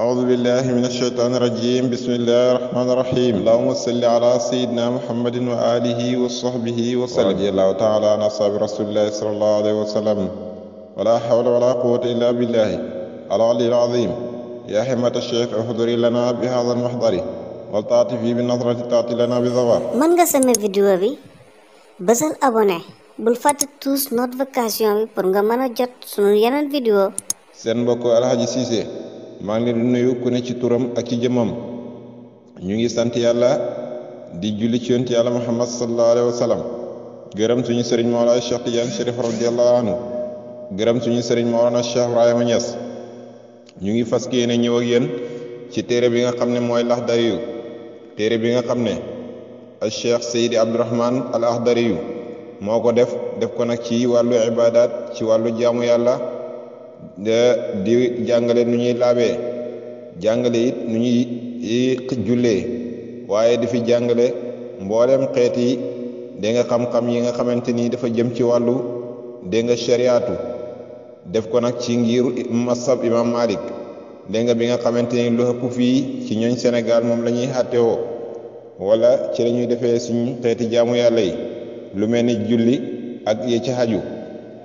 أعوذ بالله من الشيطان الرجيم بسم الله الرحمن الرحيم اللهم صل على سيدنا محمد وآله وصحبه وسلم ورضي الله تعالى عن أصحاب رسول الله صلى الله عليه وسلم ولا حول ولا قوة إلا بالله العلي العظيم يا همة الشيخ احضري لنا بهذا المحضر والتعطفي بالنظرة تعطي لنا بظفر mën nga sama vidéo bi bësal abonné bul fàtte tous notification bi pour nga mën a jot sunu yeneen vidéo seen mbokk Alhaji Cissé maa ngi leen di nuyu ku ne ci turam ak ci jëmmam ñu ngi sant yàlla di julli ci yonent yàlla Muhammad sallallahu alayhi wa sallam gërëm suñu sëriñ Mawlana Cheikh Tidiane Chérif radiyallahu anhu gërëm suñu sëriñ Mawlana Cheikh Ibrahima Niass ñu ngi fas yéene ñëw ak yéen ci téere bi nga xam ne mooy Laxdari yu téere bi nga xam ne al Cheikh Seydi Abdourahman al Akhdari yu moo ko def ko nag ci wàllu ibaadaat ci wàllu jaamu yàlla di jàngale nu ñuy laabee jàngale it nu ñuy jullee waaye di fi jàngale mboolem xeet yi da nga xam-xam yi nga xamante ni dafa jëm ci wàllu da nga shariatu def ko nag ci ngiru masab imam Malik da nga bi nga xamante ni lu ëpp fii ci ñooñ Sénégal moom la ñuy xàttewoo wala ci la ñuy defee suñu xeeti jaamu yàlla yi lu mel ni julli ak yi ci xaju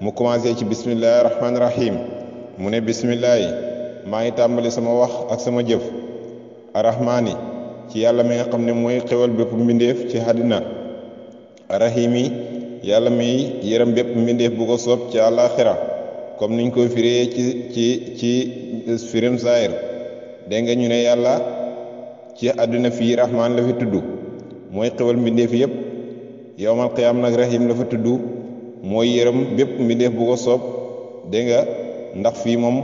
mu commencé ci bismillahi rahmaani rahim mu ne bismillahi maa ngi tàmbali sama wax ak sama jëf arrahmaani ci yàlla mi nga xam ne mooy xewal bépp mbindeef ci àddina arrahimi yàlla miy yërëm bépp mbindeef bu ko soob ci àllaaxira comme niñ koy firee ci firim saayir dégg nga ñu ne yàlla ci àdduna fii rahmaan la fi tudd mooy xewal mbindeef yépp yowmal qiyaam nag rahim la fa tudd mooy yërëm bépp mbindeef bu ko soob dégg nga ndax fii moom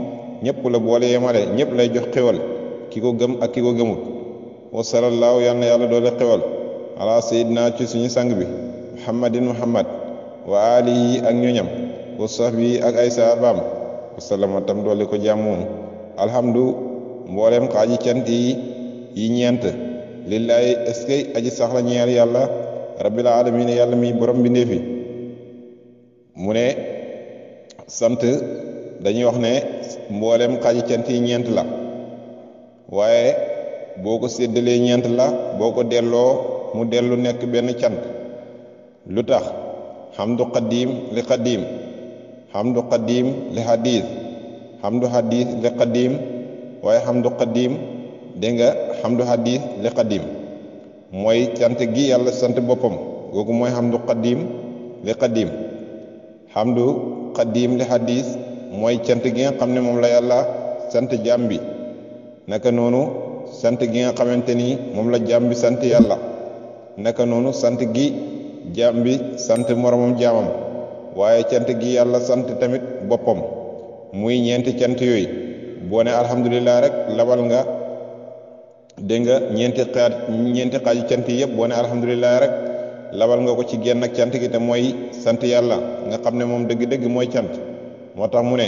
ñëpp la boole yemale ñëpp lay jox xewal ki ko gëm ak ki ko gëmut wa sallallahu yal na yàlla doole xewal ala sayyidina ci suñu sang bi muhammad wa alihi ak ñoñam wa sahbi ak ay saabaam wa sallama tam doole ko jàmmoom alhamdu mboolem xaaji cant yi ñeent lillahi est-ce que aji sax la ñeel yàlla rabbil alamin yàlla mi borom mbindeefi mu ne sant dañuy wax ne mboolem xaaji cant yi ñeent la waaye boo ko séddalee ñeent la boo ko delloo mu dellu nekk benn cant lu tax xamdu qadim li qadim xamdu qadim li hadis xamdu hadis li qadim waaye xamdu qadim dégg nga xamdu hadis li qadim mooy cant gi yàlla sant boppam googu mooy xamdu qadim li qadim xamdu qadim li hadis mooy cant gi nga xam ne moom la yàlla sant jaam bi naka noonu sant gi nga xamante ni moom la jaam bi sant yàlla naka noonu sant gi jaam bi sant moromam jaamam waaye cant gi yàlla sant tamit boppam muy ñeenti cant yooyu boo ne alhamdulilah rek labal nga dégg nga ñeenti xaaju cant yi yëpp boo ne alhamdulilah rek labal nga ko ci genn ak cant gi te mooy sant yàlla nga xam ne moom dëgg-dëgg mooy cant moo tax mu ne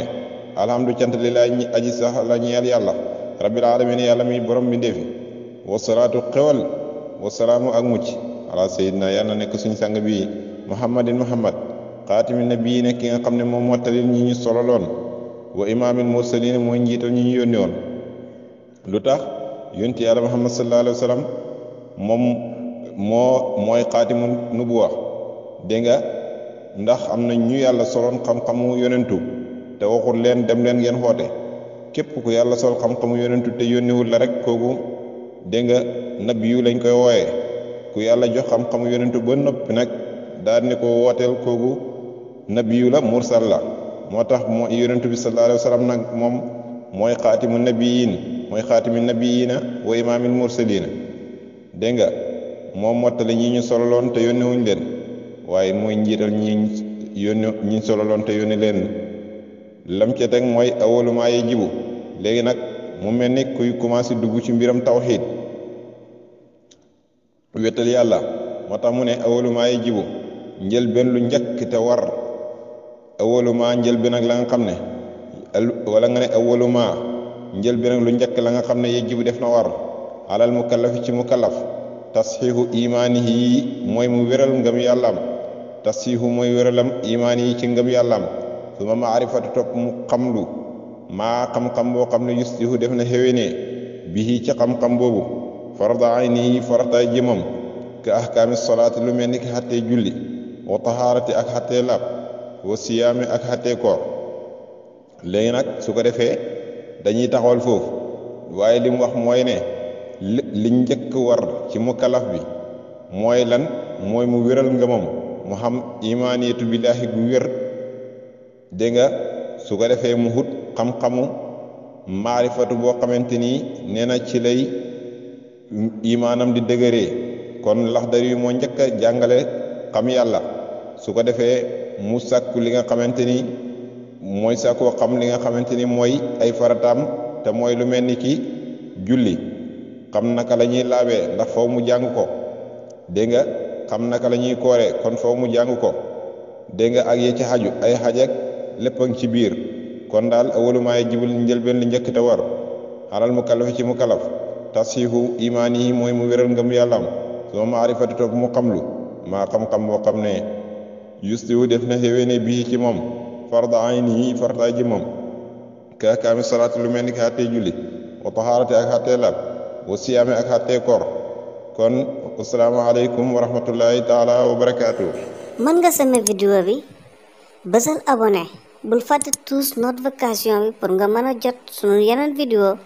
alhamdu cant lillahi aji sax la ñeel yàlla rabbil alamin yàlla mi borom bi ndeefi wasalaatu xewal wasalaamu ak mucc ala sayyidina yàlla nekk suñ sang bi muhammad xaatimi nabiyin ki nga xam ne moom mottalil ñi ñu sololoon wa imaamil mursalin mooy njiital ñi ñu yónni woon lu tax yonti yàlla muhammad sallallahu alayhi wa sallam moom mooy xaatimu nubuwa dégg nga ndax am na ñu yàlla soloon xam-xamu yonentu te waxul leen dem leen ngeen xoote képp ku yàlla sol xam-xamu yonentu te yónniwul la rek kooku dégg nga nabiyu lañ koy wooyee ku yàlla jox xam-xamu yonentu ba noppi nag daal ni ko wooteel kooku nabiyu la mursal la moo tax moo yonentu bi sallallahu alayhi wa sallam nag moom mooy xaatimu nabiyin mooy xaatimi nabiyina wa imaamil mursalina dégg nga moom mottali ñi ñu sololoon te yónniwuñ leen waaye mooy njiital ñi sololoon te yónni leen lam ca teg mooy awalu maa yajibu léegi nag mu mel ni kuy commencé dugg ci mbiram tawxiid wétal yàlla moo tax mu ne awalu maa yajibu njëlbeen lu njëkk te war awalu maa njëlbeen ak la nga xam ne wala nga ne awalu maa njëlbeen ak lu njëkk la nga xam ne yajibu def na war alal mukallafi ci mukallaf tasxiixu imaanihi mooy mu wéral ngëm yàllaam tasxiixu mooy wéralam imaani yi ci ngëm yàllaam su ma maarifatu topp mu xamlu maa xam-xam boo xam ne yustihu def na xéwénee bihi ci xam-xam boobu farda ayni farataay jëmam ka ahkaami salaati lu mel ni ki xattee julli wa tahaarati ak xattee laab wa siyaami ak xattee koor léegi nag su ko defee dañuy taxawal foofu waaye li mu wax mooy ne li njëkk war ci mukallaf bi mooy lan mooy mu wéral ngëmam mu xam imaaniyatu billaahi gu wér dégg nga su ko defee mu hut xam-xamu maarifatu boo xamante ni nee na ci lay imaanam di dëgëree kon Laxdari yi moo njëkk a jàngale xam yàlla su ko defee mu sàkku li nga xamante ni mooy sàkkoo xam li nga xamante ni mooy ay farataam te mooy lu mel ni ki julli xam naka la ñuy laabee ndax foofu mu jàng ko dégg nga xam naka la ñuy kooree kon foofu mu jàng ko dégg nga ak yi ci xaju ay xajak lépp a ngi ci biir kon daal awalumaay jibul njëlbeen li njëkk te war xalal mu kalafi ci mu kalaf tasihu imaan yi mooy mu wéral ngëm yàllaam soo maarifati topp mu xamlu maa xam-xam boo xam ne yustiwu def na xéwéne bii ci moom farda ayni yi farataay ji moom ka kaami salaati lu mel ni ki xàttee julli wa tahaarati ak xàttee laab wa siyaame ak xàttee koor kon asalaamaaleykum wa rahmatullahi taala wa barakaatu. mën nga seme vidéo bi bësal abonné bul fàtte tous notification bi pour nga mën a jot sunu yeneen vidéo